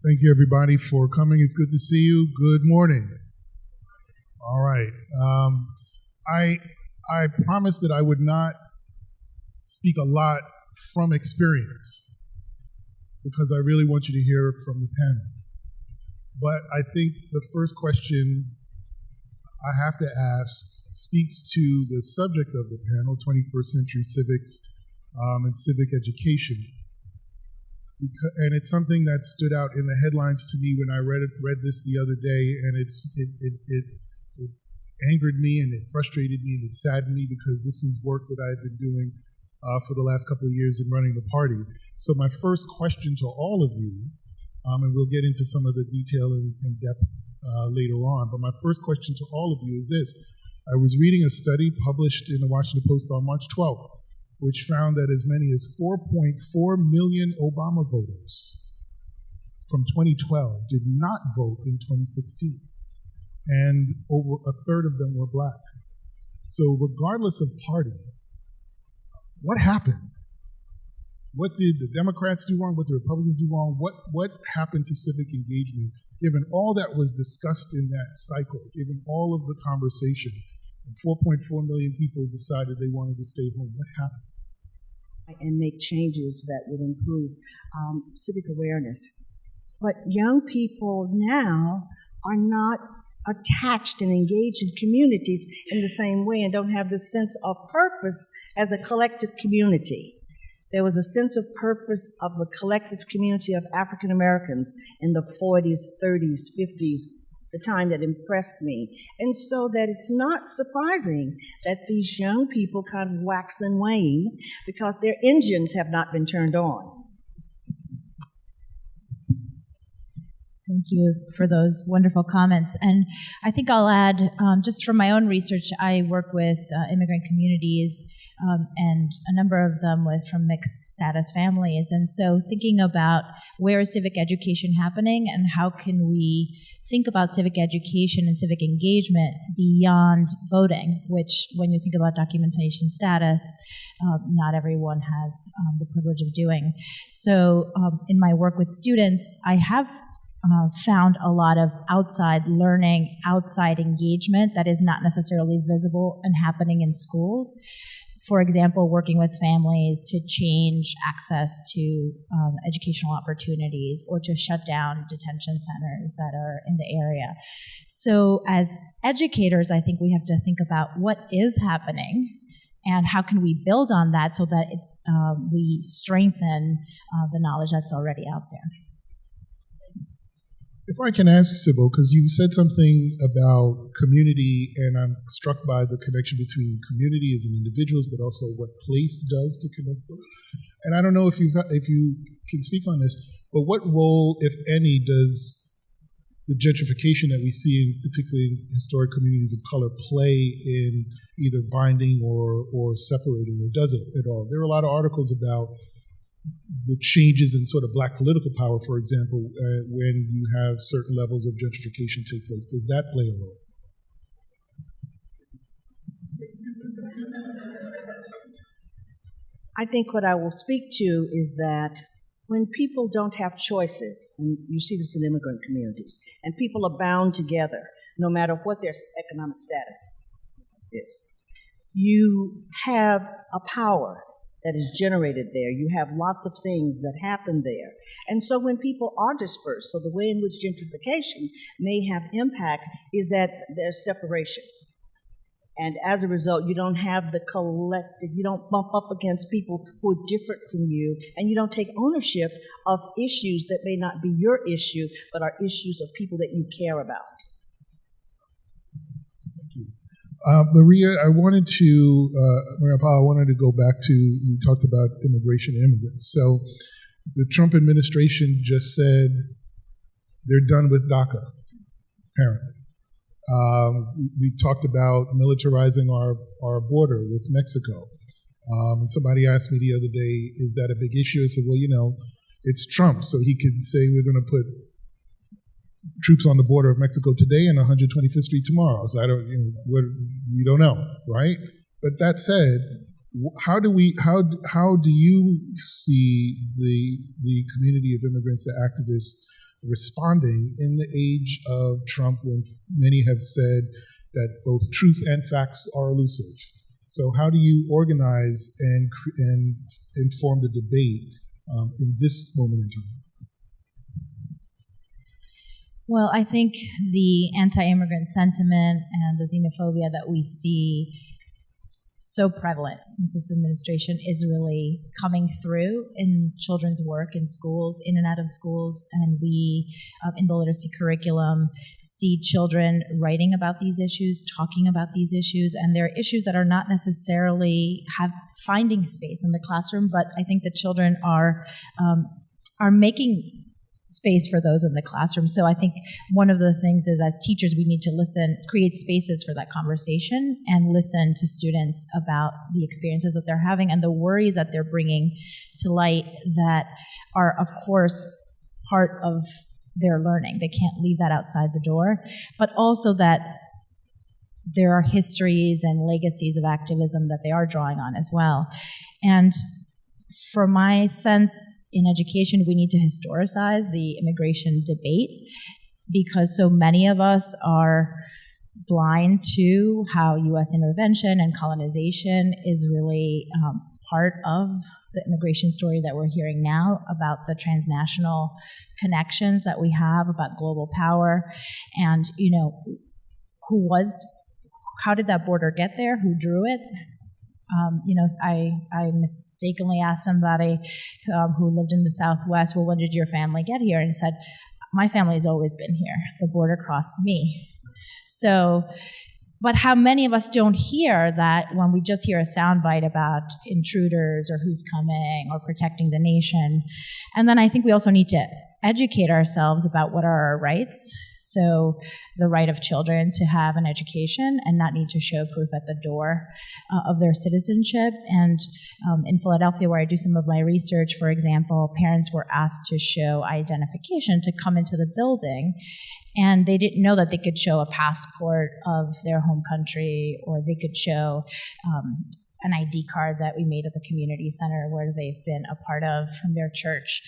Thank you, everybody, for coming. It's good to see you. Good morning. All right. I promised that I would not speak a lot from experience because I really want you to hear from the panel. But I think the first question I have to ask speaks to the subject of the panel, 21st Century Civics and Civic Education. And it's something that stood out in the headlines to me when I read this the other day, and it angered me, and it frustrated me, and it saddened me because this is work that I've been doing for the last couple of years in running the party. So my first question to all of you, and we'll get into some of the detail and depth later on, but my first question to all of you is this. I was reading a study published in the Washington Post on March 12th, which found that as many as 4.4 million Obama voters from 2012 did not vote in 2016. And over a third of them were black. So regardless of party, what happened? What did the Democrats do wrong? What did the Republicans do wrong? What happened to civic engagement, given all that was discussed in that cycle, given all of the conversation? And 4.4 million people decided they wanted to stay home. What happened? And make changes that would improve civic awareness. But young people now are not attached and engaged in communities in the same way and don't have this sense of purpose as a collective community. There was a sense of purpose of the collective community of African Americans in the 40s, 30s, 50s, the time that impressed me. And so that it's not surprising that these young people kind of wax and wane because their engines have not been turned on. Thank you for those wonderful comments. And I think I'll add, just from my own research, I work with immigrant communities and a number of them from mixed status families. And so thinking about where is civic education happening and how can we think about civic education and civic engagement beyond voting, which when you think about documentation status, not everyone has the privilege of doing. So in my work with students, I have found a lot of outside learning, outside engagement that is not necessarily visible and happening in schools. For example, working with families to change access to educational opportunities or to shut down detention centers that are in the area. So as educators, I think we have to think about what is happening and how can we build on that so that we strengthen the knowledge that's already out there. If I can ask Sybil, because you said something about community, and I'm struck by the connection between community as an individuals, but also what place does to connect folks. And I don't know if you can speak on this, but what role, if any, does the gentrification that we see, particularly in historic communities of color, play in either binding or separating, or does it at all? There are a lot of articles about the changes in sort of black political power, for example, when you have certain levels of gentrification take place. Does that play a role? I think what I will speak to is that when people don't have choices, and you see this in immigrant communities, and people are bound together, no matter what their economic status is, you have a power that is generated there. You have lots of things that happen there. And so when people are dispersed, so the way in which gentrification may have impact is that there's separation. And as a result, you don't have the collective, you don't bump up against people who are different from you, and you don't take ownership of issues that may not be your issue, but are issues of people that you care about. Maria, Paula, I wanted to go back to, you talked about immigration and immigrants. So the Trump administration just said they're done with DACA, apparently. We've talked about militarizing our border with Mexico. And somebody asked me the other day, is that a big issue? I said, well, it's Trump, so he can say we're going to put troops on the border of Mexico today and 125th Street tomorrow. So we don't know, right? But that said, how do you see the community of immigrants, the activists, responding in the age of Trump, when many have said that both truth and facts are elusive. So how do you organize and inform the debate in this moment in time? Well, I think the anti-immigrant sentiment and the xenophobia that we see so prevalent since this administration is really coming through in children's work in schools, in and out of schools, and we, in the literacy curriculum, see children writing about these issues, talking about these issues, and they're issues that are not necessarily finding space in the classroom, but I think the children are making space for those in the classroom. So I think one of the things is, as teachers, we need to listen, create spaces for that conversation and listen to students about the experiences that they're having and the worries that they're bringing to light that are, of course, part of their learning. They can't leave that outside the door, but also that there are histories and legacies of activism that they are drawing on as well. And for my sense, in education, we need to historicize the immigration debate because so many of us are blind to how U.S. intervention and colonization is really part of the immigration story that we're hearing now about the transnational connections that we have, about global power, and, you know, how did that border get there? Who drew it? You know, I mistakenly asked somebody who lived in the Southwest, well, when did your family get here? And said, my family's always been here. The border crossed me. So, but how many of us don't hear that when we just hear a soundbite about intruders or who's coming or protecting the nation? And then I think we also need to educate ourselves about what are our rights. So the right of children to have an education and not need to show proof at the door of their citizenship. And in Philadelphia, where I do some of my research, for example, parents were asked to show identification to come into the building, and they didn't know that they could show a passport of their home country, or they could show an ID card that we made at the community center where they've been a part of from their church.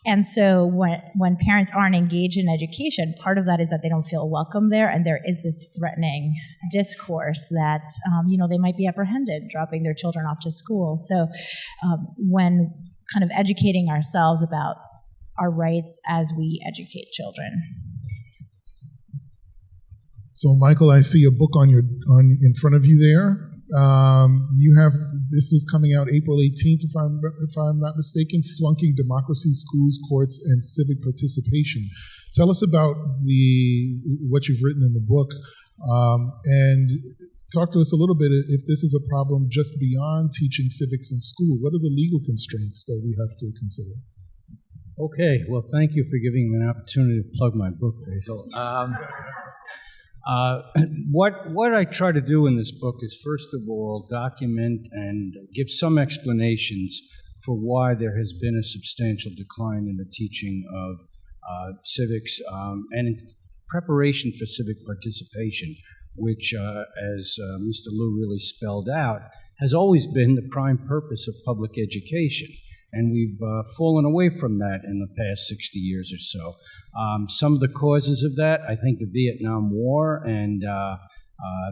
And so when parents aren't engaged in education, part of that is that they don't feel welcome there, and there is this threatening discourse that, you know, they might be apprehended dropping their children off to school. So when kind of educating ourselves about our rights as we educate children. So, Michael, I see a book in front of you there. You have, this is coming out April 18th, if I'm not mistaken, Flunking Democracy, Schools, Courts, and Civic Participation. Tell us about what you've written in the book, and talk to us a little bit if this is a problem just beyond teaching civics in school. What are the legal constraints that we have to consider? Okay, well, thank you for giving me an opportunity to plug my book, Basil. What I try to do in this book is, first of all, document and give some explanations for why there has been a substantial decline in the teaching of civics and in preparation for civic participation, which, as Mr. Liu really spelled out, has always been the prime purpose of public education. And we've fallen away from that in the past 60 years or so. Some of the causes of that, I think the Vietnam War and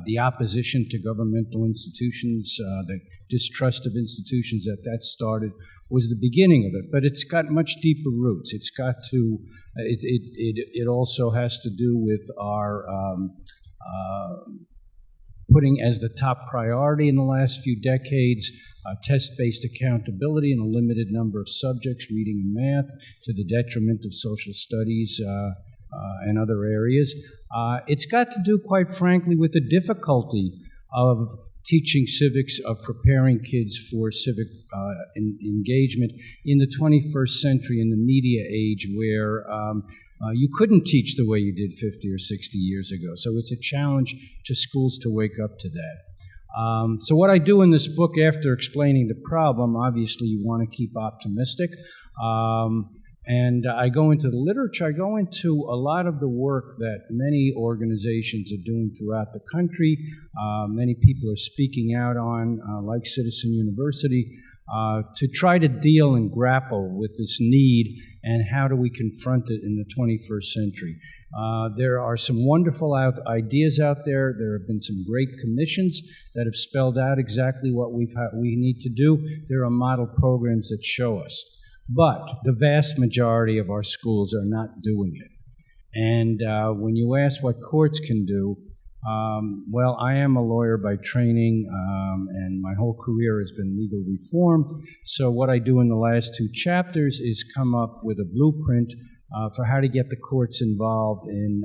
the opposition to governmental institutions, the distrust of institutions that started, was the beginning of it. But it's got much deeper roots. It's got to, it also has to do with our putting as the top priority in the last few decades test-based accountability in a limited number of subjects, reading and math, to the detriment of social studies and other areas. It's got to do, quite frankly, with the difficulty of teaching civics, of preparing kids for civic engagement in the 21st century, in the media age, where you couldn't teach the way you did 50 or 60 years ago. So it's a challenge to schools to wake up to that. So what I do in this book, after explaining the problem, obviously you want to keep optimistic, and I go into the literature. I go into a lot of the work that many organizations are doing throughout the country. Many people are speaking out on, like Citizen University, to try to deal and grapple with this need and how do we confront it in the 21st century. There are some wonderful ideas out there. There have been some great commissions that have spelled out exactly what we need to do. There are model programs that show us. But the vast majority of our schools are not doing it. And when you ask what courts can do, well, I am a lawyer by training, and my whole career has been legal reform. So what I do in the last 2 chapters is come up with a blueprint for how to get the courts involved in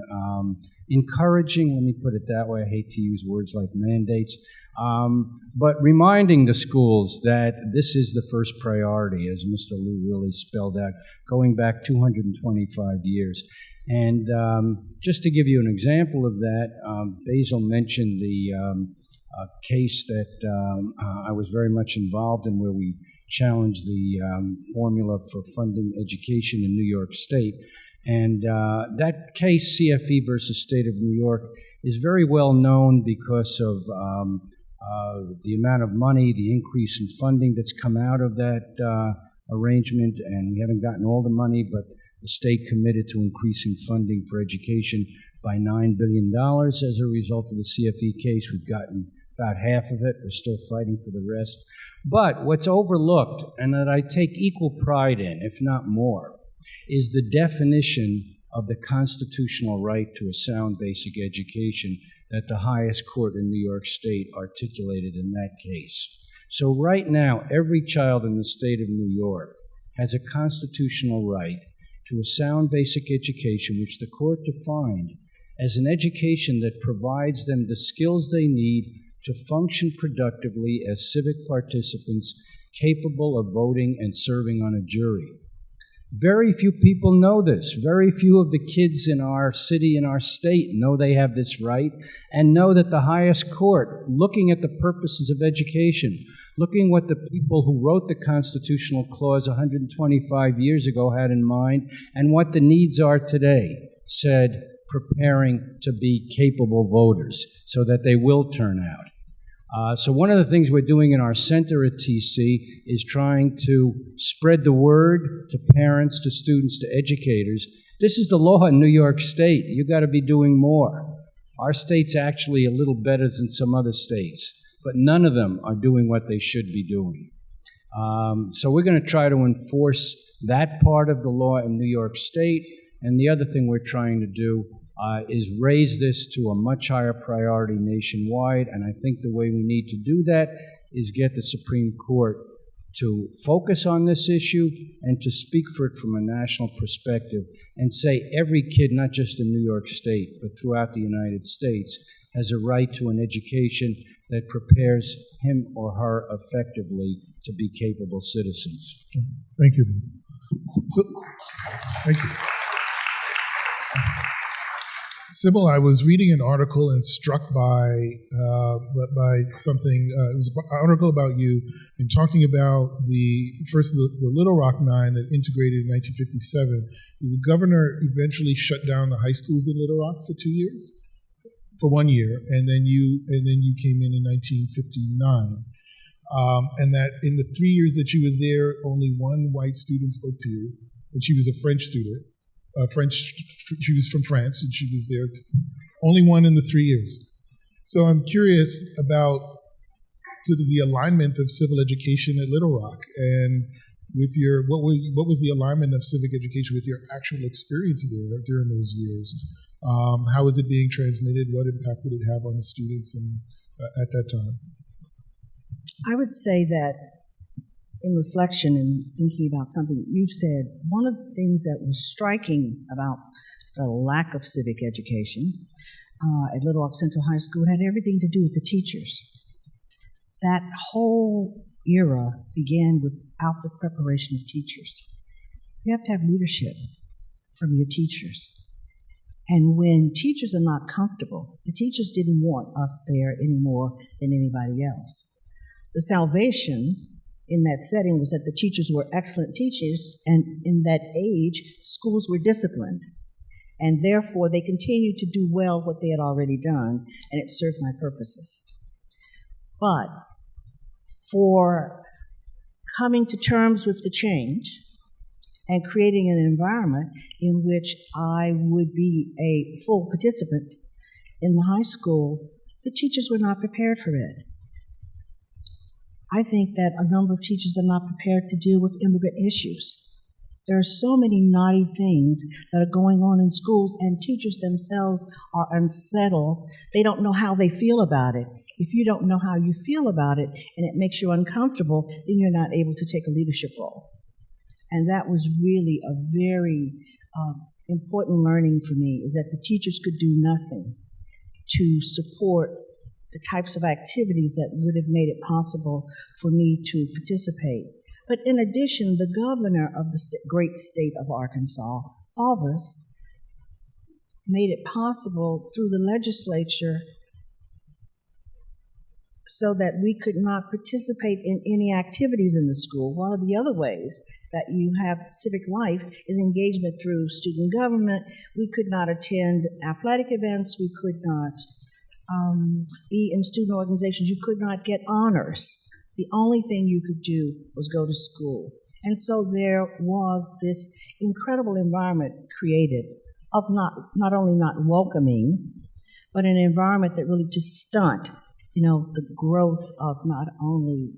encouraging, let me put it that way, I hate to use words like mandates, but reminding the schools that this is the first priority, as Mr. Liu really spelled out, going back 225 years. And just to give you an example of that, Basil mentioned the case that I was very much involved in, where we challenged the formula for funding education in New York State. And that case, CFE versus State of New York, is very well known because of the amount of money, the increase in funding that's come out of that arrangement. And we haven't gotten all the money, but the state committed to increasing funding for education by $9 billion as a result of the CFE case. We've gotten about half of it. We're still fighting for the rest. But what's overlooked, and that I take equal pride in, if not more, is the definition of the constitutional right to a sound basic education that the highest court in New York State articulated in that case. So right now, every child in the state of New York has a constitutional right to a sound basic education, which the court defined as an education that provides them the skills they need to function productively as civic participants capable of voting and serving on a jury. Very few people know this. Very few of the kids in our city and our state know they have this right, and know that the highest court, looking at the purposes of education, looking what the people who wrote the constitutional clause 125 years ago had in mind, and what the needs are today, said preparing to be capable voters so that they will turn out. So one of the things we're doing in our center at TC is trying to spread the word to parents, to students, to educators. This is the law in New York State. You've got to be doing more. Our state's actually a little better than some other states, but none of them are doing what they should be doing. So we're going to try to enforce that part of the law in New York State. And the other thing we're trying to do is raise this to a much higher priority nationwide, and I think the way we need to do that is get the Supreme Court to focus on this issue and to speak for it from a national perspective and say every kid, not just in New York State, but throughout the United States, has a right to an education that prepares him or her effectively to be capable citizens. Thank you. Thank you. Sybil, I was reading an article and struck by something. It was an article about you and talking about the Little Rock Nine that integrated in 1957. The governor eventually shut down the high schools in Little Rock for 2 years, for 1 year, and then you came in 1959. And that in the 3 years that you were there, only one white student spoke to you, and she was a French student. She was from France, and she was there. Only one in the 3 years. So I'm curious about sort of the alignment of civil education at Little Rock, and with your what was the alignment of civic education with your actual experience there during those years? How was it being transmitted? What impact did it have on the students and at that time? I would say that in reflection and thinking about something you've said, one of the things that was striking about the lack of civic education at Little Rock Central High School had everything to do with the teachers. That whole era began without the preparation of teachers. You have to have leadership from your teachers. And when teachers are not comfortable, the teachers didn't want us there any more than anybody else. The salvation in that setting was that the teachers were excellent teachers, and in that age, schools were disciplined. And therefore, they continued to do well what they had already done, and it served my purposes. But for coming to terms with the change and creating an environment in which I would be a full participant in the high school, the teachers were not prepared for it. I think that a number of teachers are not prepared to deal with immigrant issues. There are so many naughty things that are going on in schools, and teachers themselves are unsettled. They don't know how they feel about it. If you don't know how you feel about it and it makes you uncomfortable, then you're not able to take a leadership role. And that was really a very important learning for me, is that the teachers could do nothing to support the types of activities that would have made it possible for me to participate. But in addition, the governor of the great state of Arkansas, Favres, made it possible through the legislature so that we could not participate in any activities in the school. One of the other ways that you have civic life is engagement through student government. We could not attend athletic events. We could not be in student organizations. You could not get honors. The only thing you could do was go to school. And so there was this incredible environment created of not only not welcoming, but an environment that really just stunt, the growth of not only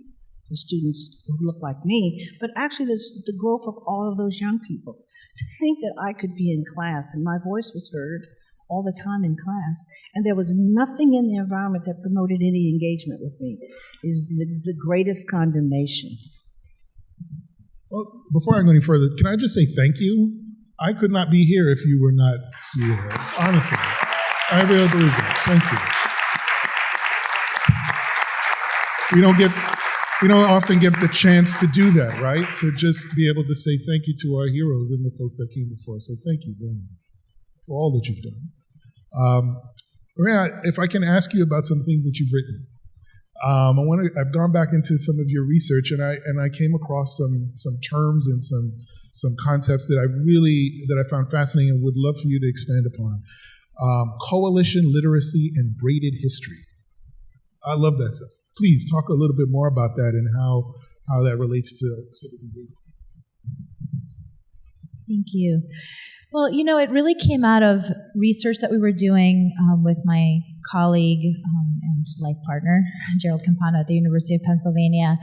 the students who look like me, but actually the growth of all of those young people. To think that I could be in class and my voice was heard all the time in class, and there was nothing in the environment that promoted any engagement with me, is the greatest condemnation. Well, before I go any further, can I just say thank you? I could not be here if you were not here. Honestly, I really believe that. Thank you. We don't often get the chance to do that, right? To just be able to say thank you to our heroes and the folks that came before us. So thank you very much for all that you've done. Maria, if I can ask you about some things that you've written. I've gone back into some of your research, and I came across some terms and some concepts that I found fascinating and would love for you to expand upon. Coalition literacy and braided history. I love that stuff. Please talk a little bit more about that and how that relates to civic engagement. Thank you. Well, it really came out of research that we were doing with my colleague and life partner, Gerald Campano at the University of Pennsylvania,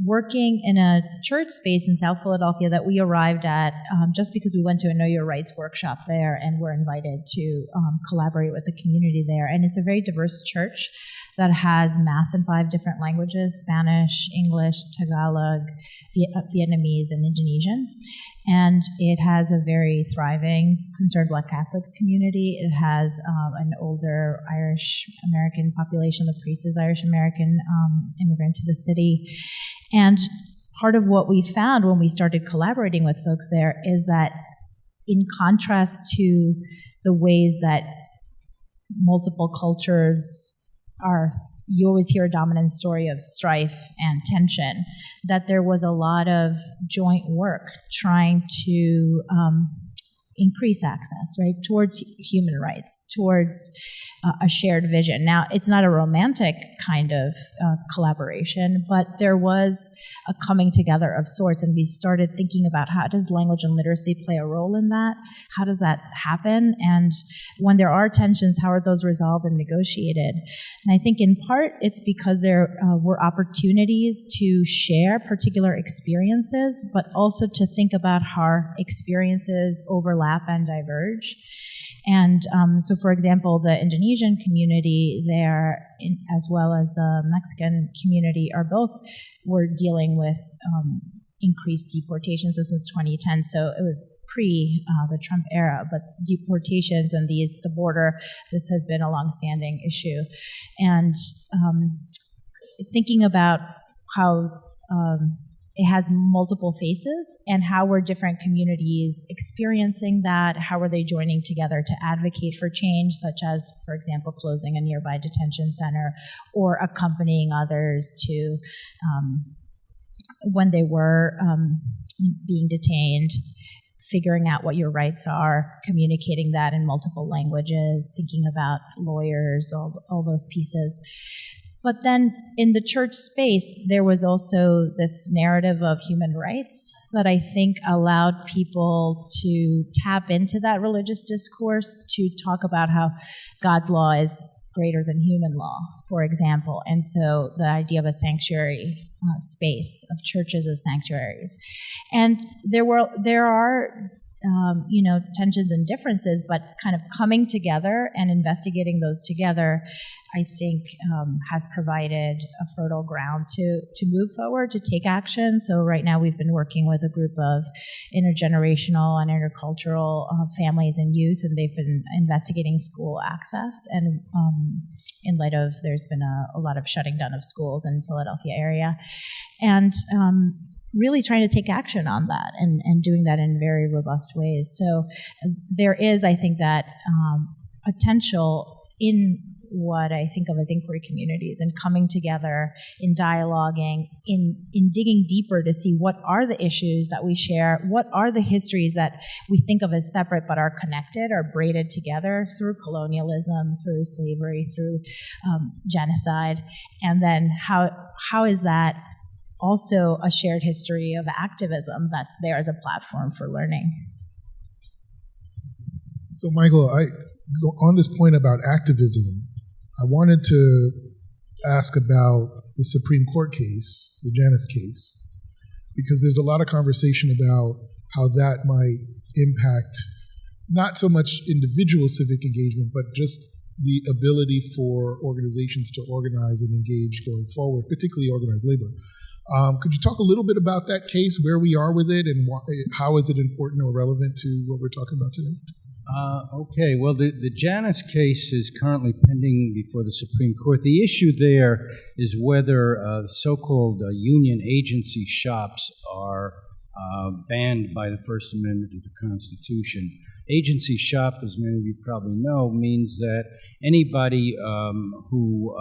working in a church space in South Philadelphia that we arrived at just because we went to a Know Your Rights workshop there and were invited to collaborate with the community there. And it's a very diverse church that has Mass in 5 different languages: Spanish, English, Tagalog, Vietnamese, and Indonesian. And it has a very thriving Concerned Black Catholics community. It has an older Irish-American population. The priest is Irish-American, immigrant to the city. And part of what we found when we started collaborating with folks there is that, in contrast to the ways that multiple cultures are, you always hear a dominant story of strife and tension, that there was a lot of joint work trying to increase access, right, towards human rights, towards a shared vision. Now, it's not a romantic kind of collaboration, but there was a coming together of sorts, and we started thinking about, how does language and literacy play a role in that? How does that happen? And when there are tensions, how are those resolved and negotiated? And I think in part it's because there were opportunities to share particular experiences, but also to think about how our experiences overlap and diverge. And so, for example, the Indonesian community there, as well as the Mexican community, were dealing with increased deportations. This was 2010, so it was pre the Trump era, but deportations and the border, this has been a longstanding issue. And thinking about how it has multiple faces, and how were different communities experiencing that? How were they joining together to advocate for change, such as, for example, closing a nearby detention center or accompanying others to, when they were being detained, figuring out what your rights are, communicating that in multiple languages, thinking about lawyers, all those pieces. But then in the church space, there was also this narrative of human rights that I think allowed people to tap into that religious discourse to talk about how God's law is greater than human law, for example. And so the idea of a sanctuary space, of churches as sanctuaries. And there are tensions and differences, but kind of coming together and investigating those together, I think, has provided a fertile ground to move forward, to take action. So right now we've been working with a group of intergenerational and intercultural families and youth, and they've been investigating school access. And in light of, there's been a lot of shutting down of schools in the Philadelphia area. And really trying to take action on that and doing that in very robust ways. So there is, I think, that potential in what I think of as inquiry communities and coming together in dialoguing, in digging deeper to see what are the issues that we share, what are the histories that we think of as separate but are connected, are braided together through colonialism, through slavery, through genocide, and then how is that also a shared history of activism that's there as a platform for learning. So, Michael, on this point about activism, I wanted to ask about the Supreme Court case, the Janus case, because there's a lot of conversation about how that might impact not so much individual civic engagement, but just the ability for organizations to organize and engage going forward, particularly organized labor. Could you talk a little bit about that case, where we are with it, and how is it important or relevant to what we're talking about today? Okay, well, the Janus case is currently pending before the Supreme Court. The issue there is whether so-called union agency shops are banned by the First Amendment of the Constitution. Agency shop, as many of you probably know, means that anybody who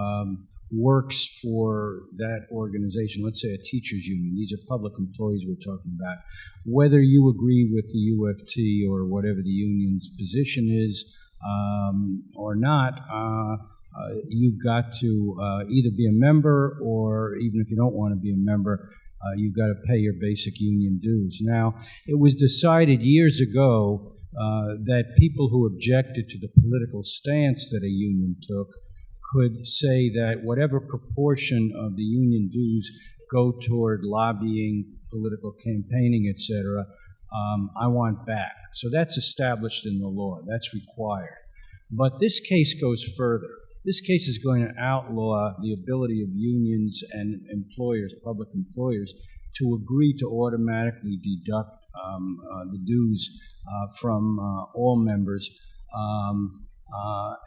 works for that organization, let's say a teachers union, these are public employees we're talking about, whether you agree with the UFT or whatever the union's position is or not, you've got to either be a member, or even if you don't want to be a member, you've got to pay your basic union dues. Now, it was decided years ago that people who objected to the political stance that a union took could say that whatever proportion of the union dues go toward lobbying, political campaigning, etc., I want back. So that's established in the law. That's required. But this case goes further. This case is going to outlaw the ability of unions and employers, public employers, to agree to automatically deduct the dues from all members.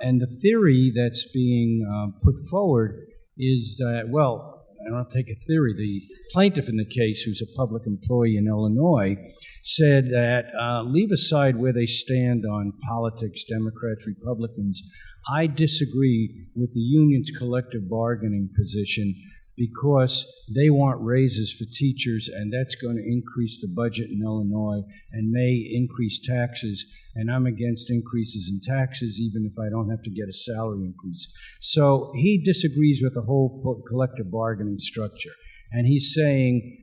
And the theory that's being put forward is that, well, I don't take a theory. The plaintiff in the case, who's a public employee in Illinois, said that, leave aside where they stand on politics, Democrats, Republicans, I disagree with the union's collective bargaining position because they want raises for teachers, and that's going to increase the budget in Illinois and may increase taxes, and I'm against increases in taxes even if I don't have to get a salary increase. So he disagrees with the whole collective bargaining structure, and he's saying,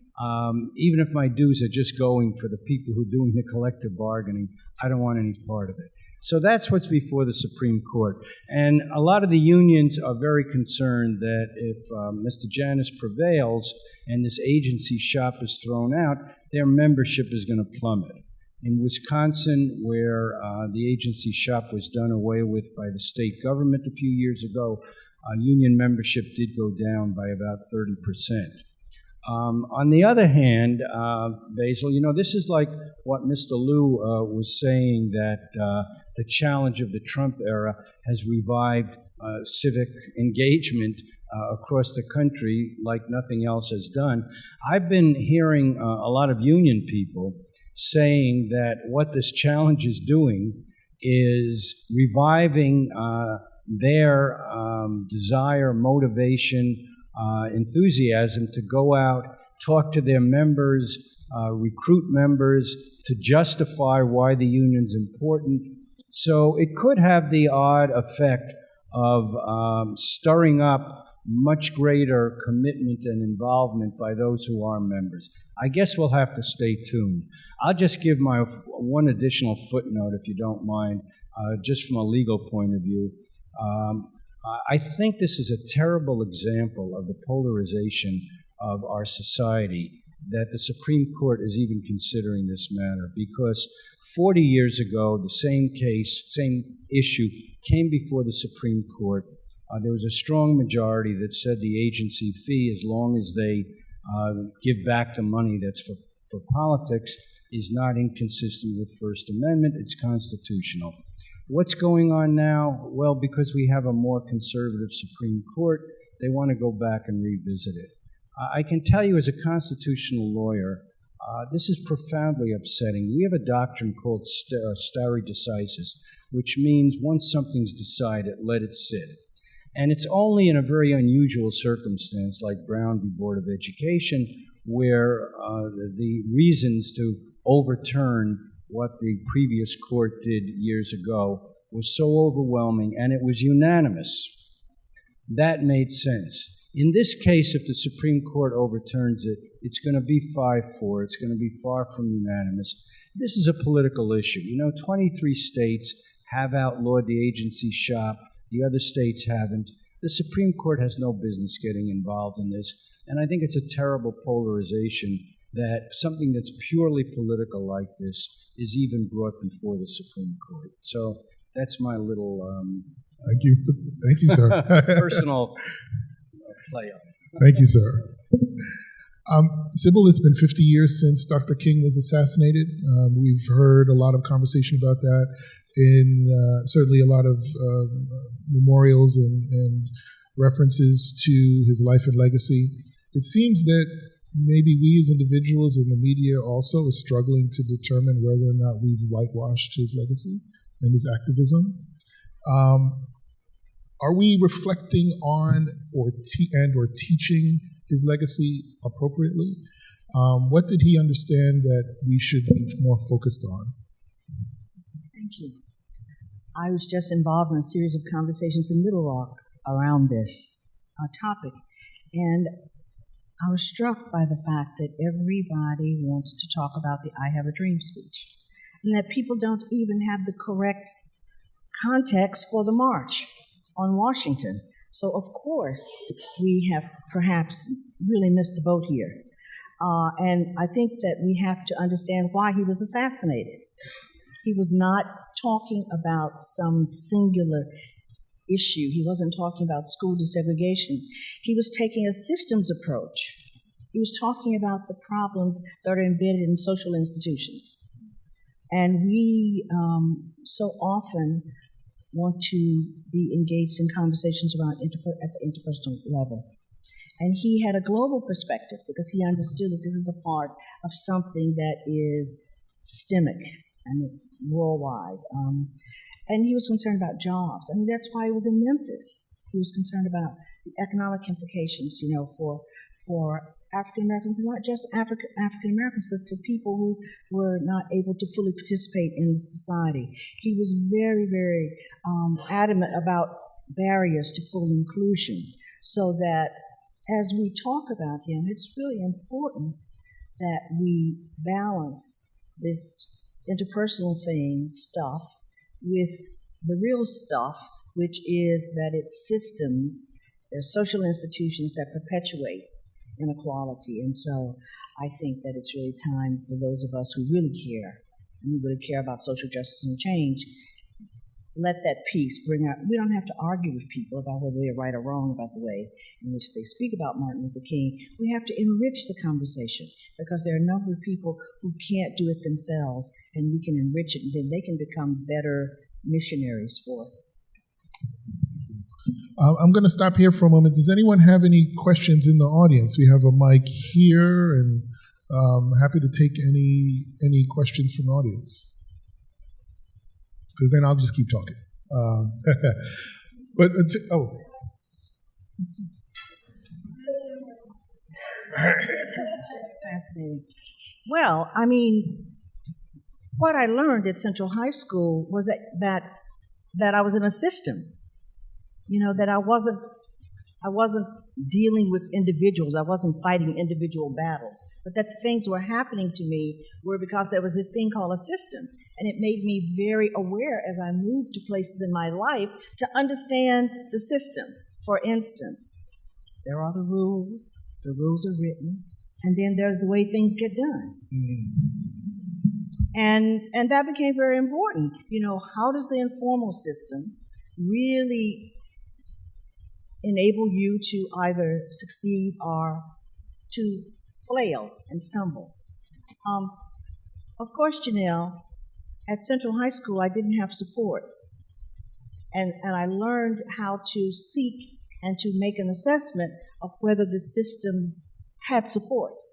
even if my dues are just going for the people who are doing the collective bargaining, I don't want any part of it. So that's what's before the Supreme Court. And a lot of the unions are very concerned that if Mr. Janus prevails and this agency shop is thrown out, their membership is going to plummet. In Wisconsin, where the agency shop was done away with by the state government a few years ago, union membership did go down by about 30%. On the other hand, Basil, you know, this is like what Mr. Liu was saying, that the challenge of the Trump era has revived civic engagement across the country like nothing else has done. I've been hearing a lot of union people saying that what this challenge is doing is reviving their desire, motivation, enthusiasm to go out, talk to their members, recruit members to justify why the union's important. So it could have the odd effect of stirring up much greater commitment and involvement by those who are members. I guess we'll have to stay tuned. I'll just give my one additional footnote, if you don't mind, just from a legal point of view. I think this is a terrible example of the polarization of our society, that the Supreme Court is even considering this matter, because 40 years ago, the same case, same issue, came before the Supreme Court. There was a strong majority that said the agency fee, as long as they give back the money that's for politics, is not inconsistent with First Amendment. It's constitutional. What's going on now? Well, because we have a more conservative Supreme Court, they want to go back and revisit it. I can tell you as a constitutional lawyer, this is profoundly upsetting. We have a doctrine called stare decisis, which means once something's decided, let it sit. And it's only in a very unusual circumstance, like Brown v. Board of Education, where the reasons to overturn what the previous court did years ago was so overwhelming, and it was unanimous. That made sense. In this case, if the Supreme Court overturns it, it's going to be 5-4. It's going to be far from unanimous. This is a political issue. 23 states have outlawed the agency shop. The other states haven't. The Supreme Court has no business getting involved in this, and I think it's a terrible polarization that something that's purely political like this is even brought before the Supreme Court. So that's my little Thank you, sir. personal play on it. Thank you, sir. Sybil, it's been 50 years since Dr. King was assassinated. We've heard a lot of conversation about that, in certainly a lot of memorials and references to his life and legacy. It seems that maybe we as individuals in the media also is struggling to determine whether or not we've whitewashed his legacy and his activism. Are we reflecting on or teaching his legacy appropriately? What did he understand that we should be more focused on? Thank you. I was just involved in a series of conversations in Little Rock around this topic, and I was struck by the fact that everybody wants to talk about the I Have a Dream speech, and that people don't even have the correct context for the march on Washington. So, of course, we have perhaps really missed the boat here. And I think that we have to understand why he was assassinated. He was not talking about some singular issue. He wasn't talking about school desegregation. He was taking a systems approach. He was talking about the problems that are embedded in social institutions. And we so often want to be engaged in conversations around at the interpersonal level. And he had a global perspective because he understood that this is a part of something that is systemic and it's worldwide. And he was concerned about jobs. I mean, that's why he was in Memphis. He was concerned about the economic implications, for African Americans, and not just African Americans, but for people who were not able to fully participate in society. He was very, very adamant about barriers to full inclusion, so that as we talk about him, it's really important that we balance this interpersonal stuff with the real stuff, which is that it's systems, they're social institutions that perpetuate inequality. And so I think that it's really time for those of us who really care, and who really care about social justice and change, let that piece bring out. We don't have to argue with people about whether they're right or wrong about the way in which they speak about Martin Luther King. We have to enrich the conversation, because there are a number of people who can't do it themselves, and we can enrich it, and then they can become better missionaries for it. I'm going to stop here for a moment. Does anyone have any questions in the audience? We have a mic here, and happy to take any questions from the audience, because then I'll just keep talking. Fascinating. Well, I mean, what I learned at Central High School was that I was in a system. That I I wasn't dealing with individuals. I wasn't fighting individual battles. But that the things were happening to me were because there was this thing called a system. And it made me very aware as I moved to places in my life to understand the system. For instance, there are the rules are written, and then there's the way things get done. And that became very important. How does the informal system really enable you to either succeed or to flail and stumble? Of course, Janelle, at Central High School, I didn't have support. And I learned how to seek and to make an assessment of whether the systems had supports,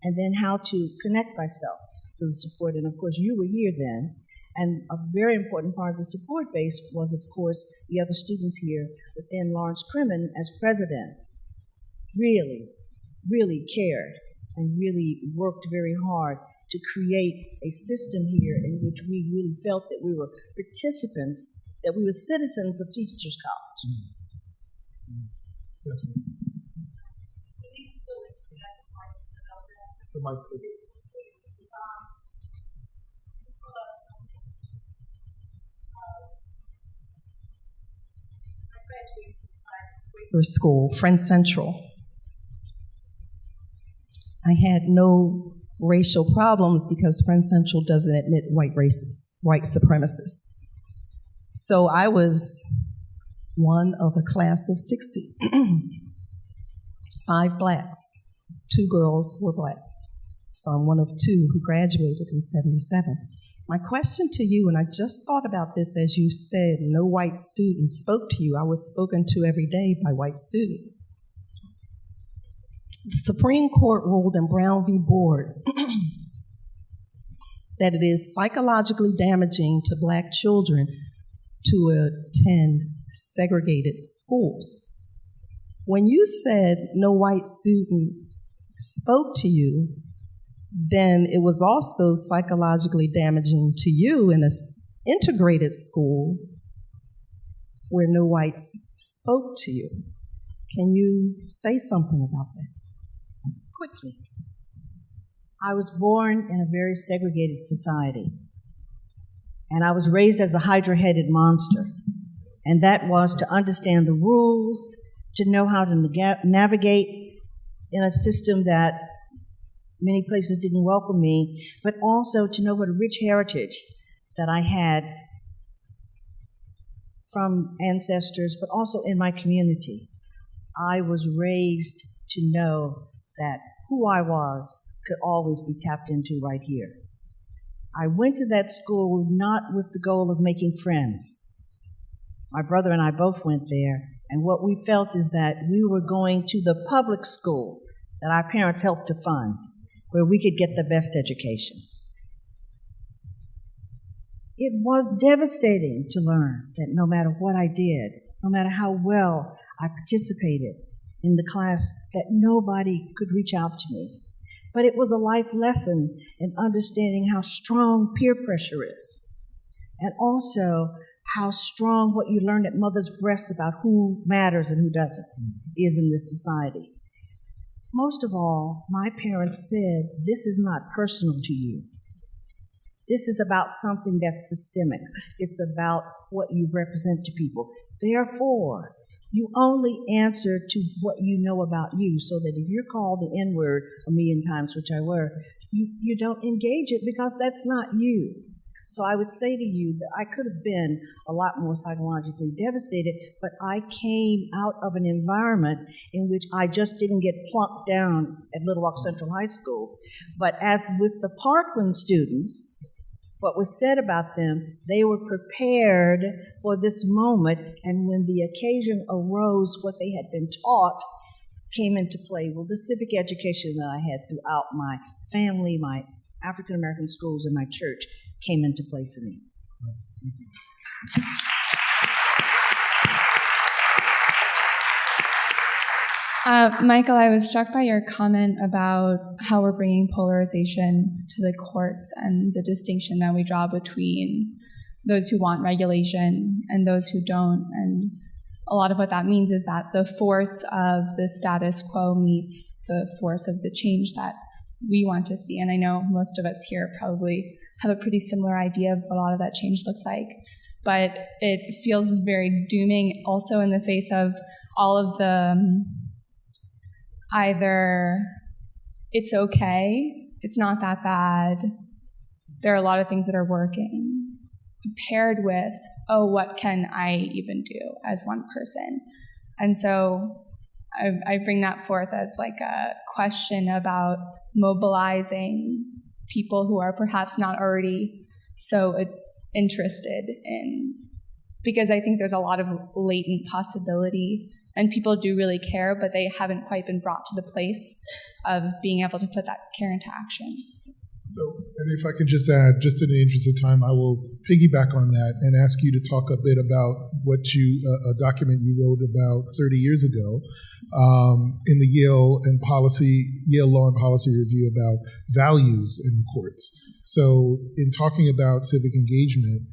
and then how to connect myself to the support. And of course, you were here then. And a very important part of the support base was, of course, the other students here, but then Lawrence Crimmen as president really, really cared and really worked very hard to create a system here in which we really felt that we were participants, that we were citizens of Teachers College. Yes, ma'am. School, Friend Central. I had no racial problems because Friend Central doesn't admit white supremacists. So I was one of a class of 60. 5 blacks, 2 girls were black. So I'm one of 2 who graduated in 77. My question to you, and I just thought about this as you said, no white students spoke to you. I was spoken to every day by white students. The Supreme Court ruled in Brown v. Board that it is psychologically damaging to black children to attend segregated schools. When you said no white student spoke to you, then it was also psychologically damaging to you in an integrated school where no whites spoke to you. Can you say something about that? Quickly. I was born in a very segregated society, and I was raised as a hydra-headed monster, and that was to understand the rules, to know how to navigate in a system that many places didn't welcome me, but also to know what a rich heritage that I had from ancestors, but also in my community. I was raised to know that who I was could always be tapped into right here. I went to that school not with the goal of making friends. My brother and I both went there, and what we felt is that we were going to the public school that our parents helped to fund, where we could get the best education. It was devastating to learn that no matter what I did, no matter how well I participated in the class, that nobody could reach out to me. But it was a life lesson in understanding how strong peer pressure is, and also how strong what you learn at mother's breast about who matters and who doesn't is in this society. Most of all, my parents said, this is not personal to you. This is about something that's systemic. It's about what you represent to people. Therefore, you only answer to what you know about you, so that if you're called the N-word 1,000,000 times, which I were, you don't engage it because that's not you. So I would say to you that I could have been a lot more psychologically devastated, but I came out of an environment in which I just didn't get plunked down at Little Rock Central High School. But as with the Parkland students, what was said about them, they were prepared for this moment, and when the occasion arose, what they had been taught came into play. Well, the civic education that I had throughout my family, my African American schools, and my church came into play for me. Michael, I was struck by your comment about how we're bringing polarization to the courts and the distinction that we draw between those who want regulation and those who don't. And a lot of what that means is that the force of the status quo meets the force of the change that we want to see. And I know most of us here probably have a pretty similar idea of what a lot of that change looks like. But it feels very dooming also in the face of all of the either it's okay, it's not that bad, there are a lot of things that are working, paired with, oh, what can I even do as one person? And so I bring that forth as like a question about mobilizing people who are perhaps not already so interested in, because I think there's a lot of latent possibility and people do really care, but they haven't quite been brought to the place of being able to put that care into action. So, and if I could just add, just in the interest of time, I will piggyback on that and ask you to talk a bit about what a document you wrote about 30 years ago in the Yale Law and Policy Review about values in the courts. So, in talking about civic engagement,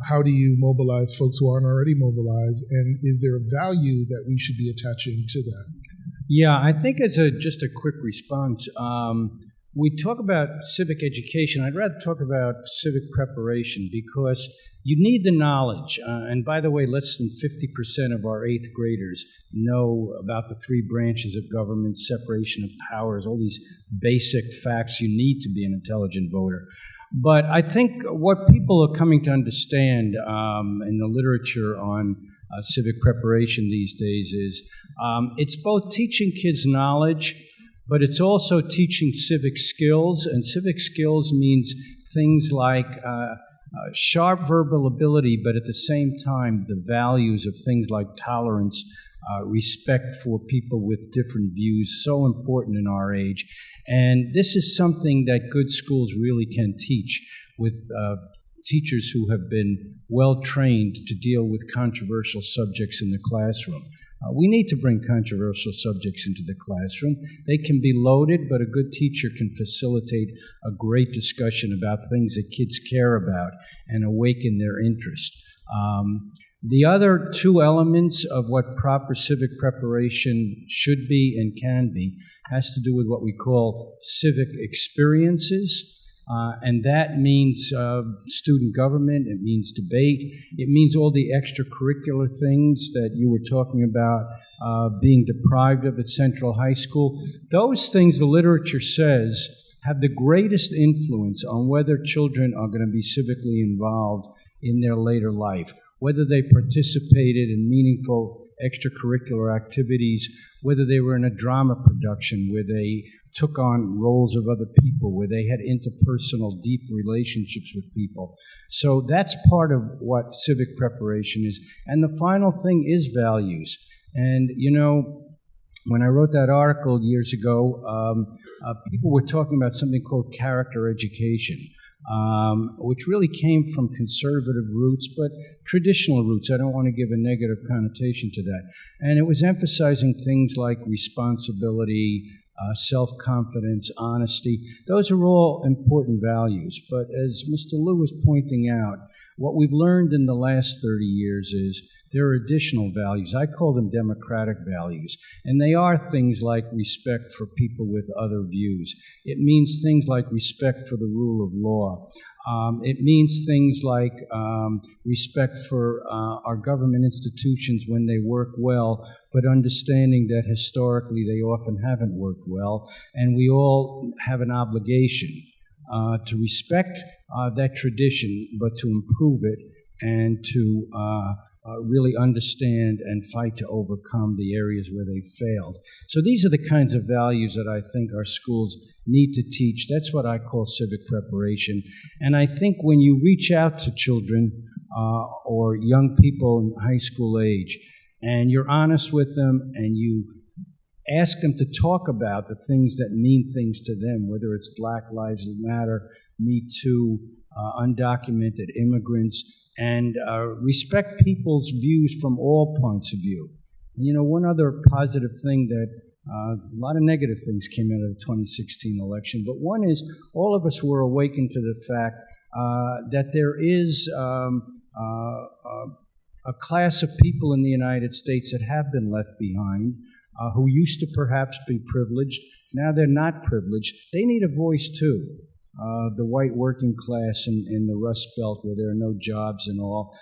how do you mobilize folks who aren't already mobilized, and is there a value that we should be attaching to that? Yeah, I think it's just a quick response. We talk about civic education. I'd rather talk about civic preparation because you need the knowledge. And by the way, less than 50% of our 8th graders know about the 3 branches of government, separation of powers, all these basic facts you need to be an intelligent voter. But I think what people are coming to understand in the literature on civic preparation these days is it's both teaching kids knowledge, but it's also teaching civic skills, and civic skills means things like sharp verbal ability, but at the same time, the values of things like tolerance, respect for people with different views, so important in our age. And this is something that good schools really can teach with teachers who have been well-trained to deal with controversial subjects in the classroom. We need to bring controversial subjects into the classroom. They can be loaded, but a good teacher can facilitate a great discussion about things that kids care about and awaken their interest. The other 2 elements of what proper civic preparation should be and can be has to do with what we call civic experiences. And that means student government, it means debate, it means all the extracurricular things that you were talking about being deprived of at Central High School. Those things, the literature says, have the greatest influence on whether children are going to be civically involved in their later life, whether they participated in meaningful extracurricular activities, whether they were in a drama production where they took on roles of other people, where they had interpersonal, deep relationships with people. So that's part of what civic preparation is. And the final thing is values. And, you know, when I wrote that article years ago, people were talking about something called character education, which really came from conservative roots, but traditional roots. I don't want to give a negative connotation to that. And it was emphasizing things like responsibility, self-confidence, honesty. Those are all important values. But as Mr. Liu was pointing out, what we've learned in the last 30 years is there are additional values. I call them democratic values. And they are things like respect for people with other views. It means things like respect for the rule of law. It means things like respect for our government institutions when they work well, but understanding that historically they often haven't worked well, and we all have an obligation to respect that tradition, but to improve it and to really understand and fight to overcome the areas where they failed. So these are the kinds of values that I think our schools need to teach. That's what I call civic preparation. And I think when you reach out to children or young people in high school age, and you're honest with them and you ask them to talk about the things that mean things to them, whether it's Black Lives Matter, Me Too, undocumented immigrants, and respect people's views from all points of view. And, you know, one other positive thing that a lot of negative things came out of the 2016 election, but one is all of us were awakened to the fact that there is a class of people in the United States that have been left behind, who used to perhaps be privileged. Now they're not privileged. They need a voice too. The white working class in the Rust Belt where there are no jobs and all.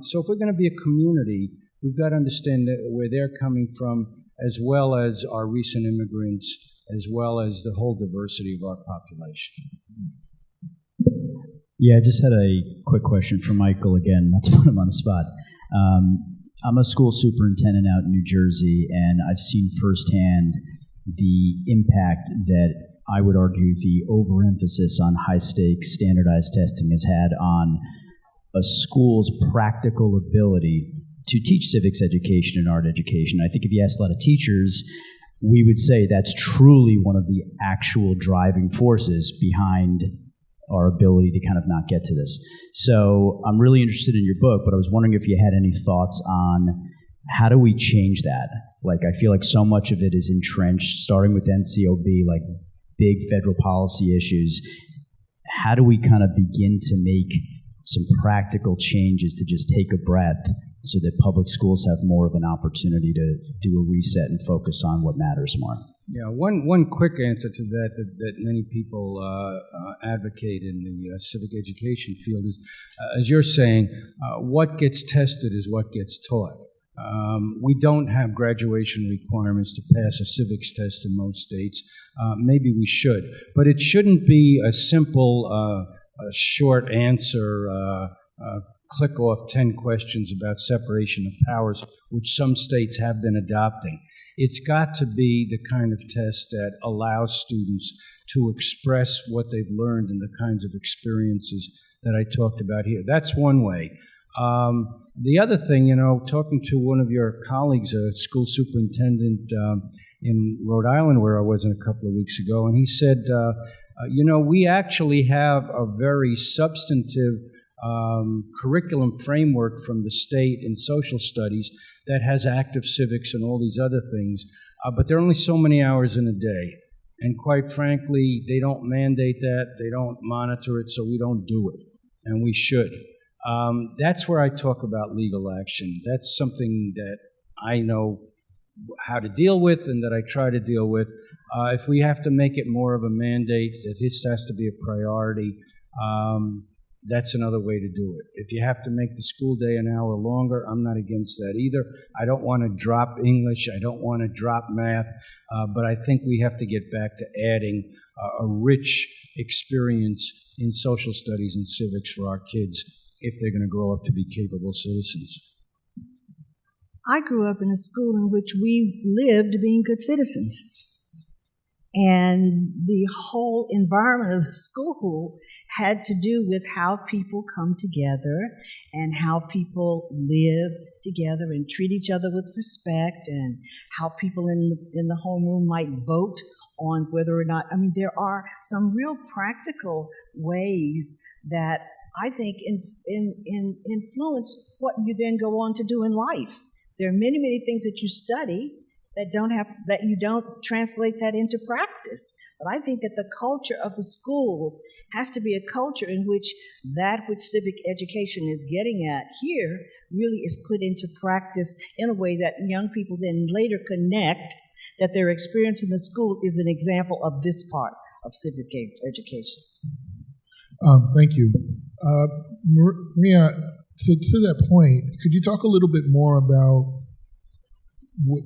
So if we're going to be a community, we've got to understand where they're coming from, as well as our recent immigrants, as well as the whole diversity of our population. Yeah, I just had a quick question for Michael again, not to put him on the spot. I'm a school superintendent out in New Jersey, and I've seen firsthand the impact that I would argue the overemphasis on high-stakes standardized testing has had on a school's practical ability to teach civics education and art education. I think if you ask a lot of teachers, we would say that's truly one of the actual driving forces behind our ability to kind of not get to this. So I'm really interested in your book, but I was wondering if you had any thoughts on how do we change that? Like, I feel like so much of it is entrenched, starting with NCOB, like big federal policy issues. How do we kind of begin to make some practical changes to just take a breath so that public schools have more of an opportunity to do a reset and focus on what matters more? Yeah, one quick answer to that many people advocate in the civic education field is, as you're saying, what gets tested is what gets taught. We don't have graduation requirements to pass a civics test in most states. Maybe we should, but it shouldn't be a simple, short answer, click off 10 questions about separation of powers, which some states have been adopting. It's got to be the kind of test that allows students to express what they've learned and the kinds of experiences that I talked about here. That's one way. The other thing, talking to one of your colleagues, a school superintendent in Rhode Island, where I was a couple of weeks ago, and he said, we actually have a very substantive curriculum framework from the state in social studies that has active civics and all these other things, but there are only so many hours in a day. And quite frankly, they don't mandate that, they don't monitor it, so we don't do it, and we should. That's where I talk about legal action. That's something that I know how to deal with and that I try to deal with. If we have to make it more of a mandate, that this has to be a priority, that's another way to do it. If you have to make the school day an hour longer, I'm not against that either. I don't want to drop English. I don't want to drop math. But I think we have to get back to adding a rich experience in social studies and civics for our kids if they're going to grow up to be capable citizens. I grew up in a school in which we lived being good citizens. And the whole environment of the school had to do with how people come together and how people live together and treat each other with respect, and how people in the homeroom might vote on whether or not, there are some real practical ways that I think influence what you then go on to do in life. There are many, many things that you study that you don't translate that into practice. But I think that the culture of the school has to be a culture in which that which civic education is getting at here really is put into practice in a way that young people then later connect that their experience in the school is an example of this part of civic education. Thank you. Maria, so to that point, could you talk a little bit more about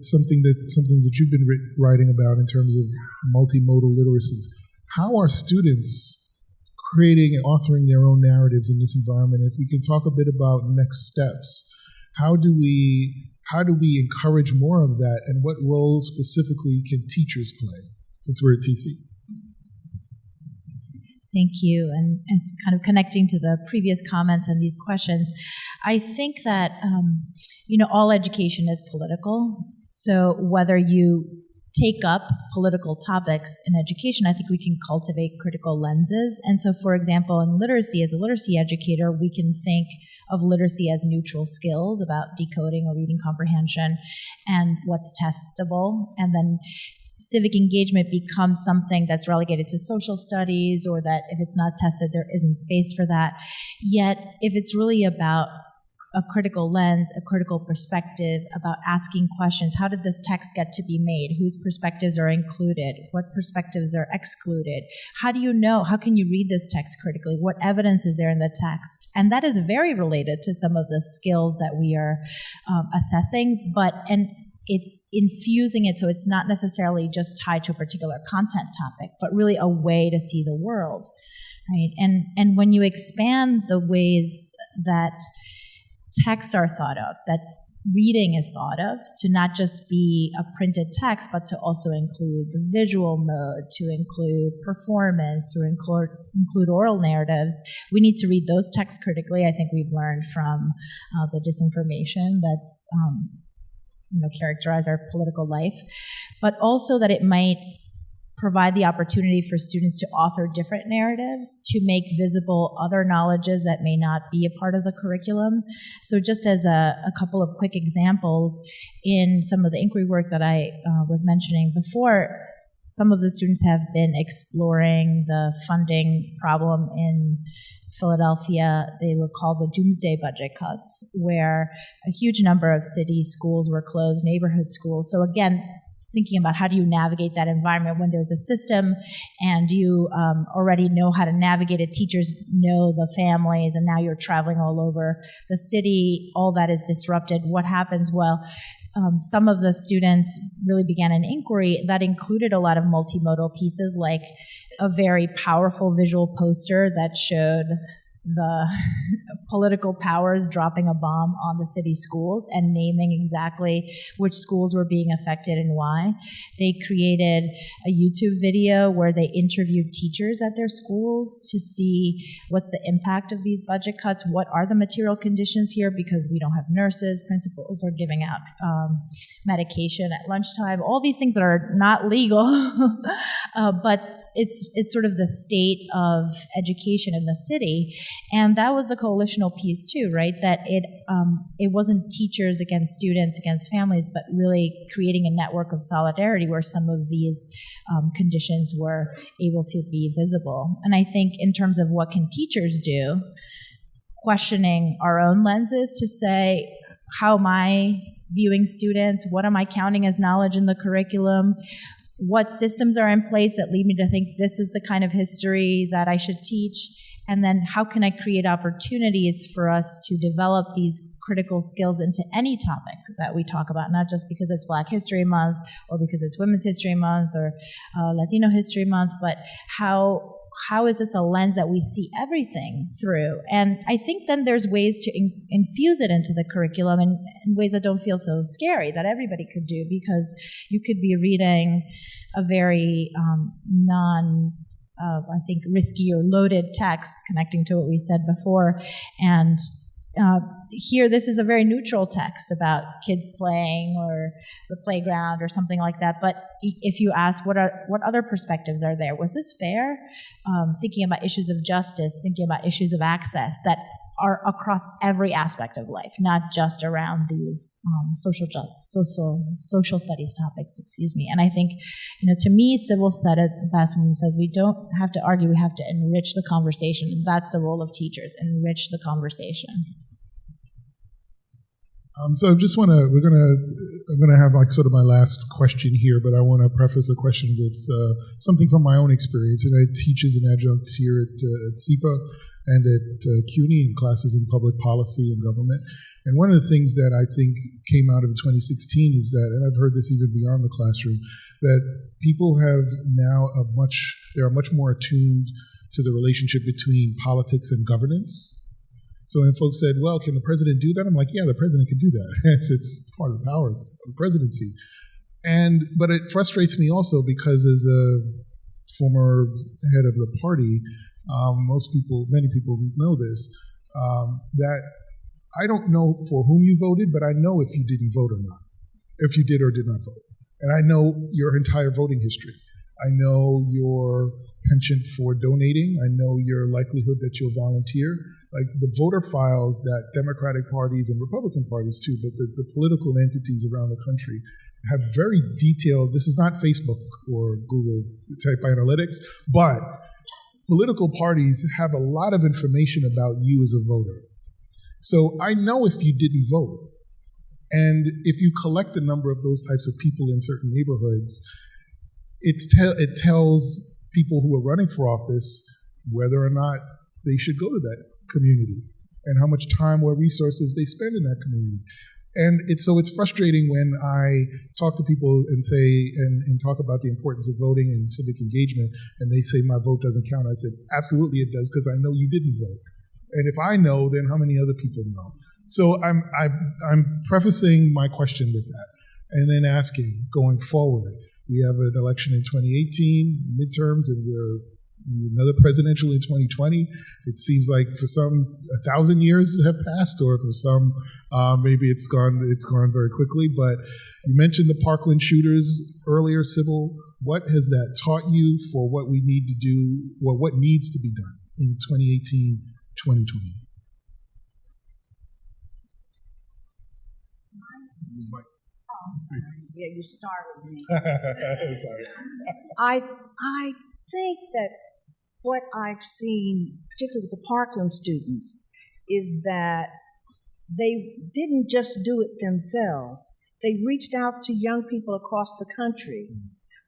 some things that you've been writing about in terms of multimodal literacies? How are students creating and authoring their own narratives in this environment? If we can talk a bit about next steps, how do we encourage more of that, and what role specifically can teachers play, since we're at TC? Thank you. And kind of connecting to the previous comments and these questions, I think that, all education is political. So whether you take up political topics in education, I think we can cultivate critical lenses. And so, for example, in literacy, as a literacy educator, we can think of literacy as neutral skills about decoding or reading comprehension and what's testable. And then civic engagement becomes something that's relegated to social studies, or that if it's not tested, there isn't space for that. Yet, if it's really about a critical lens, a critical perspective, about asking questions. How did this text get to be made? Whose perspectives are included? What perspectives are excluded? How do you know? How can you read this text critically? What evidence is there in the text? And that is very related to some of the skills that we are assessing, and it's infusing it so it's not necessarily just tied to a particular content topic, but really a way to see the world, right? And when you expand the ways that texts are thought of, that reading is thought of, to not just be a printed text, but to also include the visual mode, to include performance, to include oral narratives, we need to read those texts critically. I think we've learned from the disinformation that's characterize our political life, but also that it might provide the opportunity for students to author different narratives, to make visible other knowledges that may not be a part of the curriculum. So just as a couple of quick examples, in some of the inquiry work that I was mentioning before, some of the students have been exploring the funding problem in Philadelphia. They were called the Doomsday Budget Cuts, where a huge number of city schools were closed, neighborhood schools. So again, thinking about how do you navigate that environment when there's a system and you already know how to navigate it, teachers know the families, and now you're traveling all over the city, all that is disrupted. What happens? Well, some of the students really began an inquiry that included a lot of multimodal pieces, like a very powerful visual poster that showed the political powers dropping a bomb on the city schools and naming exactly which schools were being affected and why. They created a YouTube video where they interviewed teachers at their schools to see what's the impact of these budget cuts, what are the material conditions here, because we don't have nurses, principals are giving out medication at lunchtime, all these things that are not legal, but it's sort of the state of education in the city. And that was the coalitional piece too, right? That it wasn't teachers against students, against families, but really creating a network of solidarity where some of these conditions were able to be visible. And I think in terms of what can teachers do, questioning our own lenses to say, how am I viewing students? What am I counting as knowledge in the curriculum? What systems are in place that lead me to think this is the kind of history that I should teach? And then how can I create opportunities for us to develop these critical skills into any topic that we talk about, not just because it's Black History Month or because it's Women's History Month or Latino History Month, but how is this a lens that we see everything through? And I think then there's ways to infuse it into the curriculum in ways that don't feel so scary, that everybody could do, because you could be reading a very I think risky or loaded text, connecting to what we said before, and here, this is a very neutral text about kids playing or the playground or something like that. But if you ask what other perspectives are there, was this fair? Thinking about issues of justice, thinking about issues of access that are across every aspect of life, not just around these social studies topics. And I think, to me, Sybil said it best when he says we don't have to argue; we have to enrich the conversation. And that's the role of teachers: enrich the conversation. So I'm gonna have like sort of my last question here, but I want to preface the question with something from my own experience. And I teach as an adjunct here at SIPA and at CUNY in classes in public policy and government. And one of the things that I think came out of 2016 is that, and I've heard this even beyond the classroom, that people have now they are much more attuned to the relationship between politics and governance. So when folks said, well, can the president do that? I'm like, yeah, the president can do that. It's part of the powers of the presidency. But it frustrates me also because as a former head of the party, many people know this, that I don't know for whom you voted, but I know if you didn't vote or not, if you did or did not vote. And I know your entire voting history. I know your penchant for donating. I know your likelihood that you'll volunteer. Like the voter files that Democratic parties and Republican parties too, but the political entities around the country have very detailed, this is not Facebook or Google type analytics, but political parties have a lot of information about you as a voter. So I know if you didn't vote. And if you collect a number of those types of people in certain neighborhoods, it tells people who are running for office whether or not they should go to that community and how much time or resources they spend in that community. And it's frustrating when I talk to people and say, and talk about the importance of voting and civic engagement, and they say my vote doesn't count. I said, absolutely it does, because I know you didn't vote. And if I know, then how many other people know? So I'm prefacing my question with that, and then asking, going forward, we have an election in 2018, midterms, and we're another presidential in 2020. It seems like for some 1,000 years have passed, or for some maybe it's gone very quickly. But you mentioned the Parkland shooters earlier, Sybil. What has that taught you for what we need to do, or what needs to be done in 2018, 2020? Yeah, you started me. Sorry. I think that what I've seen, particularly with the Parkland students, is that they didn't just do it themselves. They reached out to young people across the country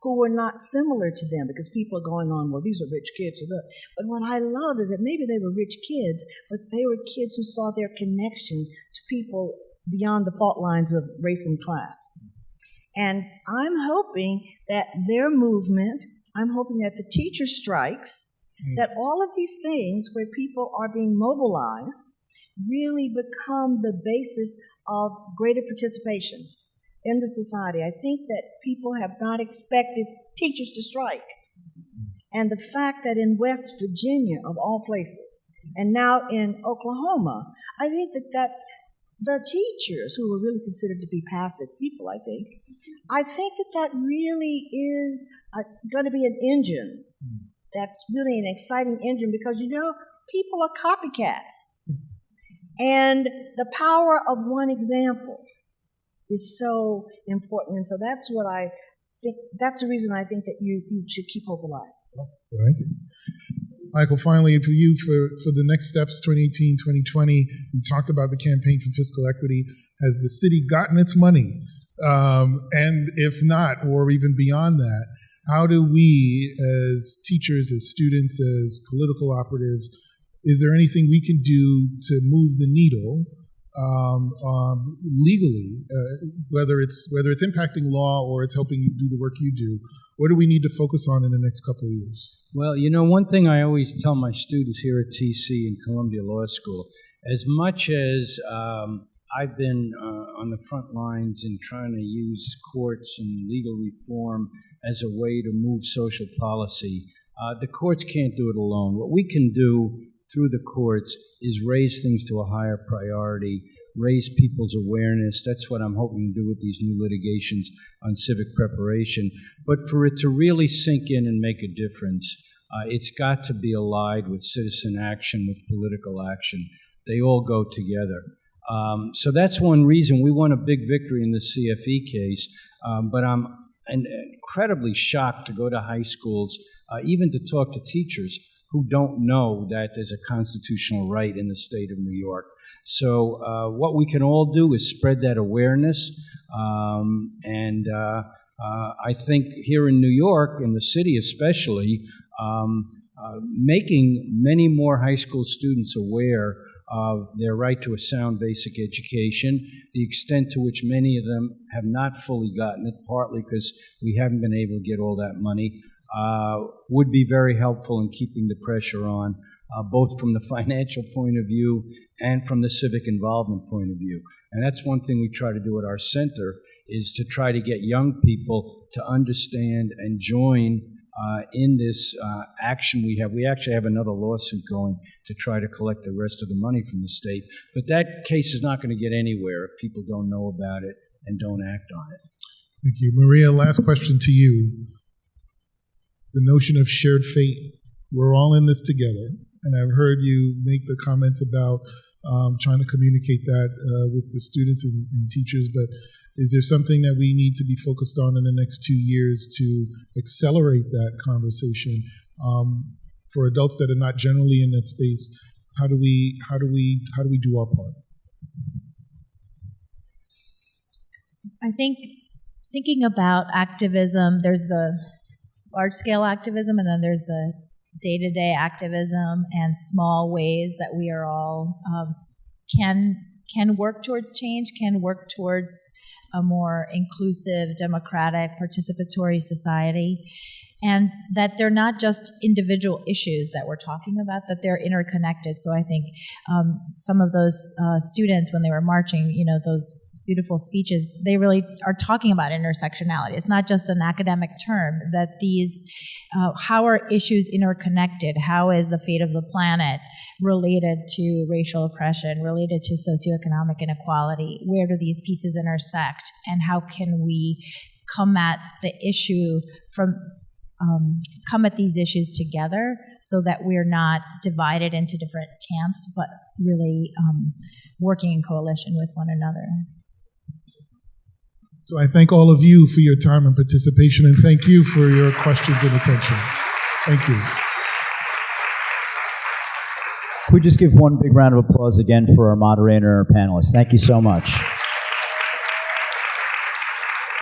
who were not similar to them, because people are going on, well, these are rich kids. But what I love is that maybe they were rich kids, but they were kids who saw their connection to people beyond the fault lines of race and class. And I'm hoping that their movement, I'm hoping that the teacher strikes, that all of these things where people are being mobilized really become the basis of greater participation in the society. I think that people have not expected teachers to strike. And the fact that in West Virginia, of all places, and now in Oklahoma, I think that the teachers, who are really considered to be passive people, I think that really is going to be an engine. That's really an exciting engine, because, people are copycats. And the power of one example is so important. And so that's what I think, that's the reason I think that you should keep hope alive. Thank you. Michael, finally, for you, for the next steps, 2018, 2020, you talked about the campaign for fiscal equity. Has the city gotten its money? And if not, or even beyond that, how do we, as teachers, as students, as political operatives, is there anything we can do to move the needle legally, whether it's impacting law or it's helping you do the work you do? What do we need to focus on in the next couple of years? Well, one thing I always tell my students here at TC and Columbia Law School, as much as I've been on the front lines in trying to use courts and legal reform as a way to move social policy, the courts can't do it alone. What we can do through the courts is raise things to a higher priority, raise people's awareness. That's what I'm hoping to do with these new litigations on civic preparation. But for it to really sink in and make a difference, it's got to be allied with citizen action, with political action. They all go together. So that's one reason we won a big victory in the CFE case, but I'm incredibly shocked to go to high schools, even to talk to teachers who don't know that there's a constitutional right in the state of New York. So what we can all do is spread that awareness, and I think here in New York, in the city especially, making many more high school students aware of their right to a sound basic education, the extent to which many of them have not fully gotten it, partly because we haven't been able to get all that money, would be very helpful in keeping the pressure on, both from the financial point of view and from the civic involvement point of view. And that's one thing we try to do at our center, is to try to get young people to understand and join in this action we have. We actually have another lawsuit going to try to collect the rest of the money from the state. But that case is not going to get anywhere if people don't know about it and don't act on it. Thank you. Maria, last question to you. The notion of shared fate. We're all in this together. And I've heard you make the comments about trying to communicate that with the students and teachers, but is there something that we need to be focused on in the next 2 years to accelerate that conversation for adults that are not generally in that space? How do we do our part? I think thinking about activism, there's the large-scale activism, and then there's the day-to-day activism and small ways that we are all can work towards change, can work towards a more inclusive, democratic, participatory society, and that they're not just individual issues that we're talking about, that they're interconnected. So I think some of those students, when they were marching, those beautiful speeches, they really are talking about intersectionality. It's not just an academic term, that these, how are issues interconnected? How is the fate of the planet related to racial oppression, related to socioeconomic inequality? Where do these pieces intersect? And how can we come at the issue come at these issues together so that we're not divided into different camps, but really working in coalition with one another. So I thank all of you for your time and participation, and thank you for your questions and attention. Thank you. Could we just give one big round of applause again for our moderator and our panelists? Thank you so much.